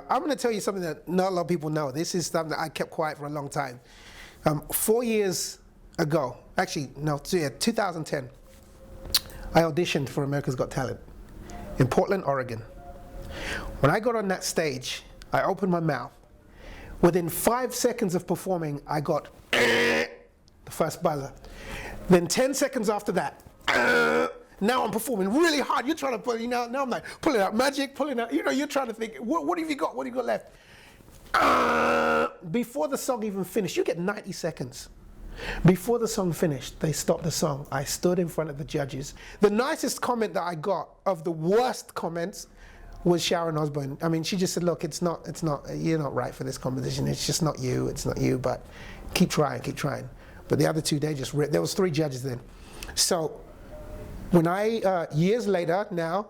I'm going to tell you something that not a lot of people know. This is something that I kept quiet for a long time. 4 years ago, actually, no, 2010, I auditioned for America's Got Talent in Portland, Oregon. When I got on that stage, I opened my mouth. Within 5 seconds of performing, I got the first buzzer. Then 10 seconds after that, now I'm performing really hard. You're trying to pull, now I'm like pulling out magic, pulling out, you're trying to think, what have you got? What have you got left? Before the song even finished, you get 90 seconds. Before the song finished, they stopped the song. I stood in front of the judges. The nicest comment that I got of the worst comments was Sharon Osbourne. I mean, she just said, look, it's not, you're not right for this competition. It's just not you, but keep trying. But the other two, they just ripped. There was 3 judges then. So when I, years later now,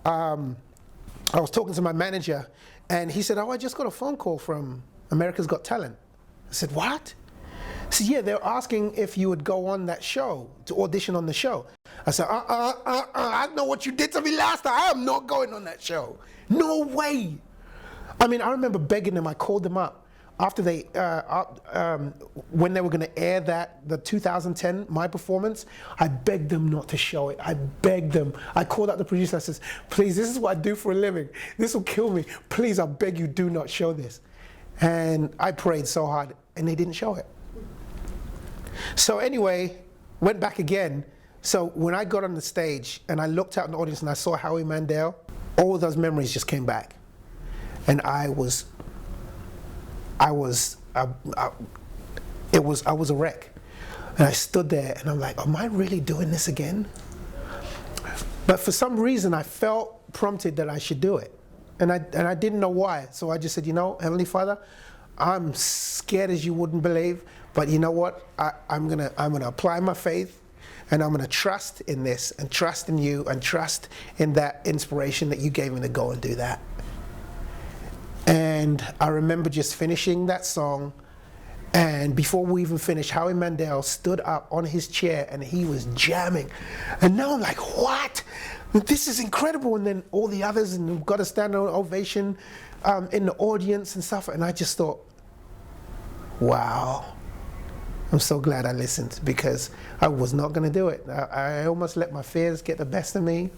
I was talking to my manager and he said, oh, I just got a phone call from America's Got Talent. I said, what? He said, yeah, they're asking if you would go on that show, to audition on the show. I said, I know what you did to me last time. I am not going on that show. No way. I mean, I remember begging them. I called them up after they, when they were going to air the 2010, my performance. I begged them not to show it. I begged them. I called out the producer. I said, please, this is what I do for a living. This will kill me. Please, I beg you, do not show this. And I prayed so hard, and they didn't show it. So anyway, went back again. So when I got on the stage and I looked out in the audience and I saw Howie Mandel, all of those memories just came back. And I was a wreck. And I stood there and I'm like, am I really doing this again? But for some reason I felt prompted that I should do it. And I didn't know why. So I just said, Heavenly Father, I'm scared as you wouldn't believe, but you know what? I'm gonna apply my faith, and I'm gonna trust in this, and trust in you, and trust in that inspiration that you gave me to go and do that. And I remember just finishing that song, and before we even finished, Howie Mandel stood up on his chair and he was jamming. And now I'm like, what? This is incredible. And then all the others, and we've got a standing ovation in the audience and stuff. And I just thought, wow, I'm so glad I listened, because I was not going to do it. I almost let my fears get the best of me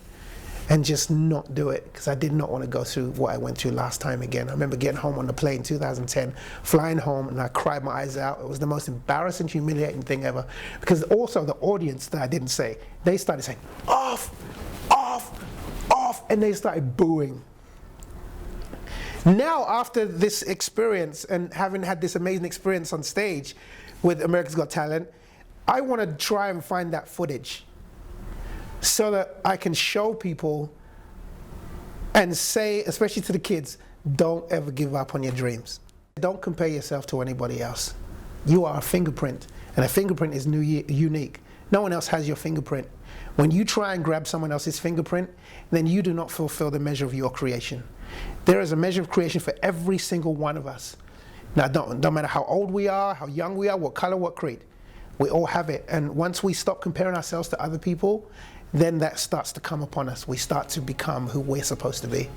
and just not do it, because I did not want to go through what I went through last time again. I remember getting home on the plane in 2010, flying home, and I cried my eyes out. It was the most embarrassing, humiliating thing ever, because also the audience that I didn't say, they started saying, off, off, off, and they started booing. Now, after this experience and having had this amazing experience on stage with America's Got Talent, I want to try and find that footage so that I can show people and say, especially to the kids, don't ever give up on your dreams. Don't compare yourself to anybody else. You are a fingerprint, and a fingerprint is unique. No one else has your fingerprint. When you try and grab someone else's fingerprint, then you do not fulfill the measure of your creation. There is a measure of creation for every single one of us. Now, don't matter how old we are, how young we are, what color, what creed. We all have it. And once we stop comparing ourselves to other people, then that starts to come upon us. We start to become who we're supposed to be.